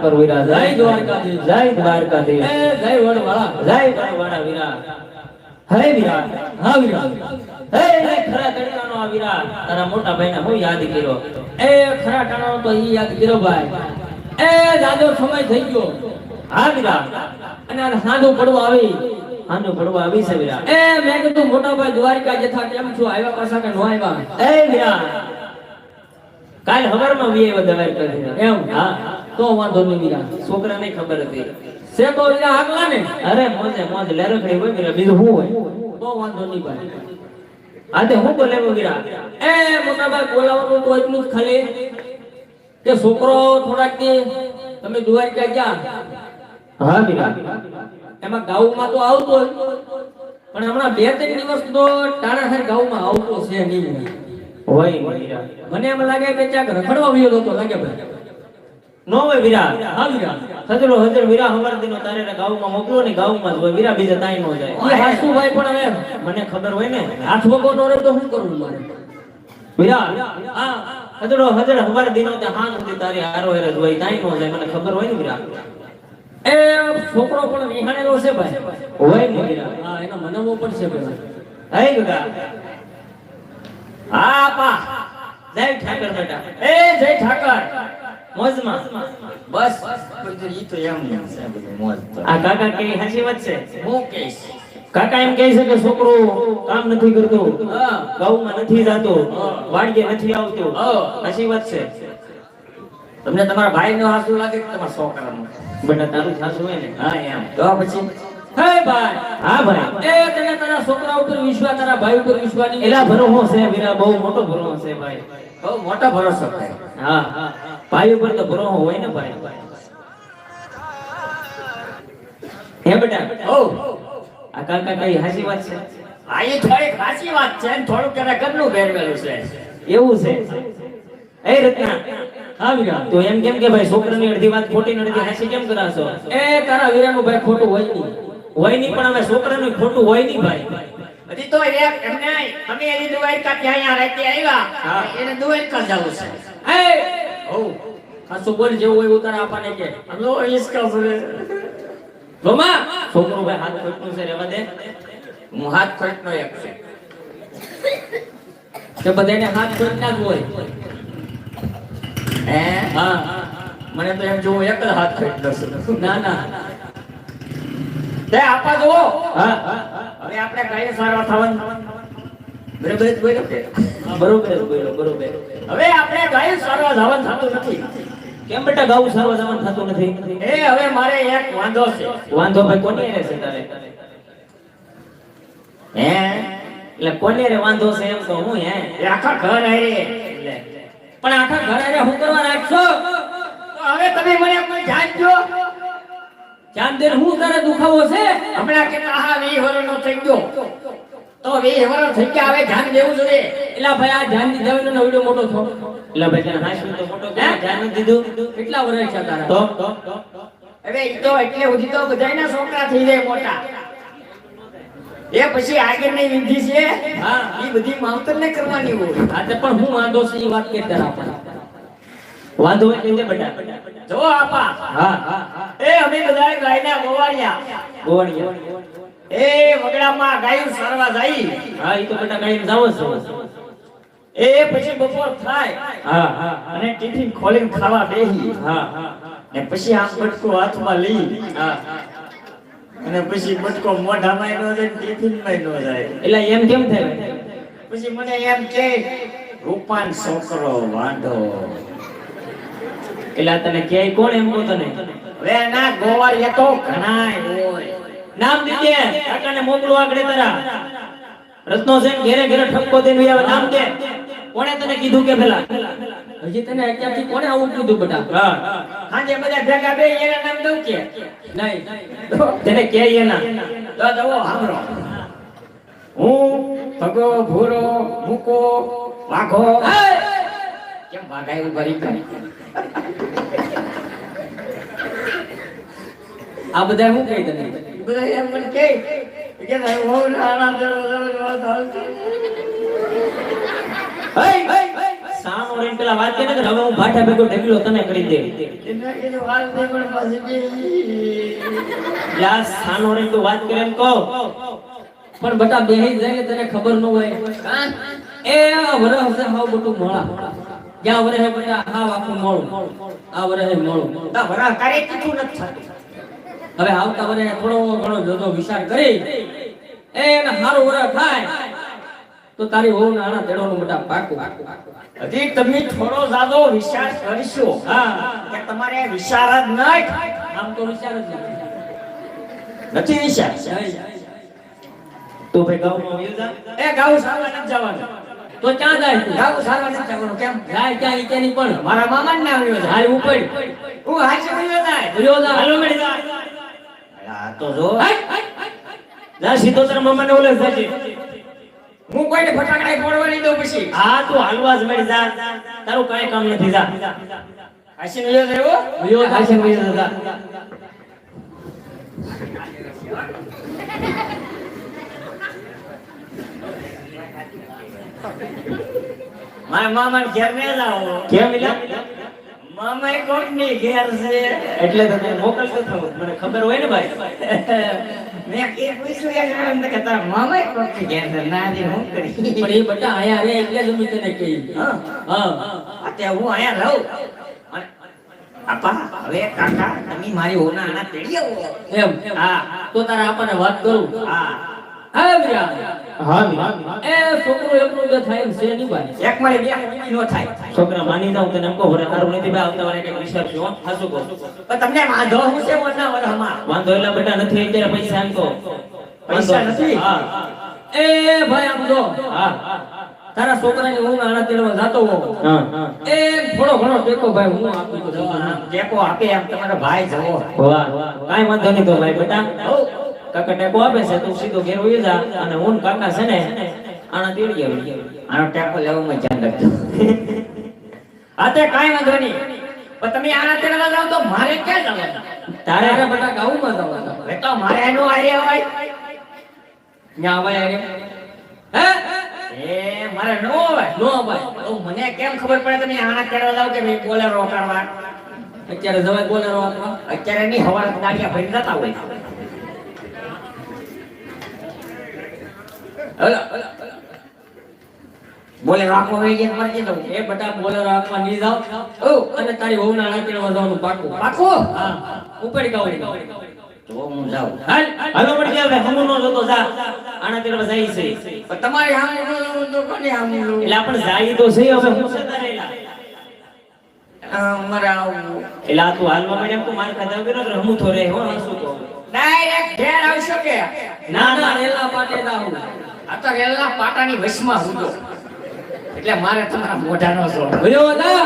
ઠાકર વીરા જય દ્વારકાધીશ જય દ્વારકાધીશ જય વડવાળા વીરા હે વીરા હા વીરા હે ખરા તડકાનો આ વીરા તારા મોટા ભાઈને હું યાદ કર્યો એ ખરા ટાણાનો તો ઈ યાદ કર્યો ભાઈ એ જાજો સમય થઈ ગયો હા વીરા અને આ સાંધું પડવા આવી છે વીરા એ મેં કીધું મોટા ભાઈ દ્વારકા જથા કેમ છો આવ્યા પાછા કે નો આવ્યા એ વીરા કાલ હવારમાં વી આવ્યો દવાઈ કરી એમ હા તો વાંધો નહીં વીરા છોકરાને ખબર હતી સે તો વીરા આગલા ને અરે મોજે લેરખડી હોય વીરા બીજું શું હોય તો વાંધો નહીં ભાઈ આજે હું બોલાવ્યો વીરા એ મોટા ભાઈ બોલાવવાનું તો એટલું જ ખાલી કે છોકરો થોડાક દી તમે દ્વારકા ગયા હા વીરા એમાં ગાઉમાં તો આવતો પણ હમણાં 2-3 દિવસ તો ટાણાસર ગાઉમાં આવતો છે નહીં હોય મને એમ લાગે કે ચાક રખડવા વિયો હતો લાગે ભાઈ નો હોય વીરા હા વીરા હજર વીરા હવાર દિનો તારે ગાઉમાં મોકલો ને ગાઉમાં જ હોય વીરા બીજા તાઈ નો જાય એ હાસુ ભાઈ પણ હવે મને ખબર હોય ને આઠ વગો નો રે તો શું કરવું મારે વીરા હા હજર હવાર દિનો તે હાન સુધી તારી હારો હેરે હોય તાઈ નો જાય મને ખબર હોય ને વીરા એ છોકરો પણ વિહાણેલો છે ભાઈ હોય ને વીરા હા એનો મનાવવો પડશે ભાઈ હે વીરા હા પા જય ઠાકર બેટા એ જય ઠાકર મોજમાં બસ બધું ઈ તો એમ એમ છે બધું મોજ તો. આ કાકા કે હાચી વાત છે હું કહીશ. કાકા એમ કહે છે કે છોકરો કામ નથી કરતો હા. ગામમાં નથી જાતો હા. વાડીએ નથી આવતો હા. હાચી વાત છે તમને તમારા ભાઈનો હાસુ લાગે કે તમારા છોકરાનો? બેટા તારું સાસુ હોય ને હા એમ. તો પછી હે ભાઈ હા ભાઈ એ તને તારા છોકરા ઉપર વિશ્વાસ, તારા ભાઈ ઉપર વિશ્વાસ નહીં? એલા ભરોસો છે વીરા, બહુ મોટો ભરોસો છે ભાઈ. બહુ મોટો ભરોસો થાય. હા ભાઈ ઉપર તો ભરોસો હોય ને ભાઈ. હે બેટા ઓ આ કાકા કઈ હાચી વાત છે આ એ થોડી ખાસી વાત છે ને થોડુંક તારા ઘરનું ભેરવેલું છે. એવું છે એ રત્ના હા વીરા તો એમ કેમ કે ભાઈ છોકરાની અડધી વાત ખોટી ને અડધી હાચી કેમ કરાશો? એ તારા વીરાનું ભાઈ ખોટું હોય નહીં. હોય નહીં પણ હવે છોકરાનું ખોટું હોય નહીં ભાઈ. હજી તો એક એમને અમે એની દ્વારકા ત્યાં અહીંયા રહેતી આવ્યા. હા. એને દ્વારકા જવું છે. એ ઓ ખાસું બોલ જેવું હોય એવું તારા આપાને કે હલો ઈસકા છે. ગોમા છોકરો ભાઈ હાથ ખોટનું છે રહેવા દે. હું હાથ ખોટનો એક છે. કે બધાને હાથ ખોટના જ હોય. હે હા મને તો એમ જોવું એક જ હાથ ખોટનો છે. ના ના તે આપા જુઓ. હા હવે આપણે ગાય સારવા થવાનું બરાબર જ બોલ્યો કે બરોબર બોલો બરોબર. હવે આપણે ગાય સારવા જવાનું થતું નથી. કેમ બેટા ગાવું સારવા જવાનું થતું નથી? એ હવે મારે એક વાંધો છે. વાંધો ભાઈ કોની હારે છે તારે? હે એટલે કોની હારે વાંધો છે એમ તો હું હે એ આખા ઘર આરે એટલે પણ આખા ઘર આરે હું કરવા રાખશો? તો હવે તમે મને કોઈ જાણજો. ચાંદેર હું તારે દુખાવો છે? હમણાં કે આહા 20 વર્ષનો થઈ ગયો તો 20 વર્ષ થઈ ગયા, હવે ધ્યાન દેવું જોઈએ. એલા ભાઈ આ ધ્યાન દીધા વિના નવડો મોટો છો. એલા ભાઈ તને હાસું તો મોટો કે ધ્યાન નથી દીધું. કેટલા વર્ષ છે તારા? તો હવે ઈ તો એટલે સુધી તો બધાયના છોકરા થઈ જાય મોટા. એ પછી આગળની વિધિ છે. હા. ઈ બધી માવતરને કરવાની હોય. આ તે પણ હું વાંધો છે એ વાત કે તારા આપણને વાંધો હોય કે બેટા જો આપા હા હા એ અમે બધા ગાયના ગોવાળિયા. ગોવાળિયા એ વગડામાં ગાયું સારવા જાય. હા ઈ તો બેટા ગાઈને જાવ છો. એ પછી બપોર થાય હા હા અને ટિફિન ખોલીને ખાવા બેહી. હા હા ને પછી આમ બટકો હાથમાં લઈ હા અને પછી બટકો મોઢામાં નો જાય ટિફિનમાં નો જાય. એટલે એમ કેમ થાય? પછી મને એમ કે રૂપાન છોકરો વાંઢો. એટલે આ તને ક્યાંય કોણ એમ કહો તને? હવે ના ગોવાળિયા તો ઘણાય હોય. નામ દીજે કાકાને મોકલો આગળ તારા રત્નો છે ને ઘેરે ઘેરે ઠપકો દઈને આવે નામ દે. કોણે તને કીધું કે પેલા? હજી તને અત્યારથી કોને આવું કીધું બેટા? હા હાજે બધા ભેગા બે એના નામ દઉં કે નહીં તને કે એના તો જવો સાંભળો. હું ભગો ભૂરો મૂકો વાઘો. કેમ વાઘાય ઉભા રહી ગઈ? આ બધા હું કહી તને? બધા એમ મને કે હું નાના સાનો રેન પેલા વાત કે ને હવે હું ભાઠા ભેગો ઢગલો તને કરી દે. યા સાનો રેન તું વાત કરે એમ કહો. પણ બટા બેહી જાય તને ખબર ન હોય. એ આ વરહ હશે હાવ બટું મોળા. જ્યાં વરહ બટા હાવ આખું મોળું. આ વરહ મોળું. તા વરહ તારે કીધું નથી થતું. હવે આવતા વરહ થોડો ઘણો જોજો વિચાર કરી એને હારું વરહ થાય તો તારી વહુ ના આણા તેડોનું બટા પાકું. હજી તમે થોડો જાદો વિચાર કરશો. હા કે તમારે વિચાર જ નહીં. આમ તો વિચાર જ નથી વિચાર. તો ભાઈ ગામમાં આવ્યો જા. એ ગાઉ સારવા નથી જવાનું. તો ક્યાં જાય તું? ગાઉ સારવા નથી જવાનું. કેમ જાય ક્યાં ઈ તેની પણ મારા મામા ને આવ્યો છે. હાલ ઉપર હું હાચે બોલ્યો જાય બોલ્યો જા હાલો મળી જા. આ તો જો જા સીધો તારા મામાને ઓલે જાજે. હું કોઈને ફટાકડા ફોડવા નહીં દઉં પછી. હા તું હાલવા જ મળી જા. તારું કાંઈ કામ નથી જા. હાસી નયો દેવો વિયો હાશે વિયો જા. મારા મામા ને ઘેર ને જાઓ. કેમ મિલા? મામા કોક ની ઘેર છે એટલે તને મોકલતો થયો. મને ખબર હોય ને ભાઈ. મેં કે પૂછ્યું એમ કે તારા મામા કોક ની ઘેર છે ના દી હું કરી. પણ એ બટા આયા રે એટલે જ હું તને કહી. હા હા અત્યારે હું આયા રહું આપા હવે કાકા તમે મારી ઓના આના તેડી આવો. એમ હા તો તારે આપણને વાત કરું હા હા વીરા હા વીરા એ છોકરો એકલો બે થાય એમ છે નહીં ભાઈ એક મારે બે નો થાય. છોકરા માની જાવ તને એમ કહો વરે હારું નથી ભાઈ આવતા વારે કઈક વિચાર છો હાસુ કહો પણ તમને વાંધો હું છે ઓના વરહમાં વાંધો એટલે બેટા નથી અત્યારે પૈસા એમ કહો પૈસા નથી? હા એ ભાઈ આમ જો હા તારા છોકરાની હું આના તેડવા જાતો હો હા હા એ થોડો ઘણો ટેકો ભાઈ હું આપી તો જો આમ ટેકો આપે એમ તમારો ભાઈ જવો. વાહ કાઈ વાંધો નહીં તો ભાઈ બેટા કાકા ટેકો આપે છે તું સીધો ઘેર વઈ જા અને હું ને કાકા છે ને આના તેડી આવી આનો ટેકો લેવામાં ધ્યાન રાખજો. હા તે કાંઈ વાંધો નહીં પણ તમે આના તેડવા જાવ તો મારે ક્યાં જવાનું? તારે તારે બટા ગાઉમાં જવાના હવે તો મારે એનો આરે હોય. ન્યા આવાય અરે હે એ મારે નો હોય. નો ભાઈ તો મને કેમ ખબર પડે તમે આના તેડવા જાવ કે ભાઈ બોલેરો કરવા? અત્યારે જવાય બોલેરો આપવા અત્યારે ની હવા ગાડિયા ભરી જતા હોય. હલો બોલેરો આપો હોય કે મારે કીધું એ બટા બોલેરો આપવા નહીં જાવ ઓ અને તારી વહુના આના તેડવા જવાનું પાકું પાકું? હા ઉપડી ગાવડી તો હું જાઉં. હાલ હાલો પડી ગયા ભાઈ હમુ નો જોતો જા આના તેડવા જાય છે પણ તમારી સામે તો કોને સામે એટલે આપણે જાય તો સહી હવે હું સદા રહેલા મારે આવું એટલે આ તું હાલવા માંડે એમ તો માર ખાધા વગર જ રમું થોરે હો શું કહો ડાયરેક્ટ ઘેર આવી શકે. ના ના રેલા પાટે જાવ આ તો રેલના પાટાની વચમાં હું તો એટલે મારે તમારા મોઢાનો શોખ. ભર્યો હતા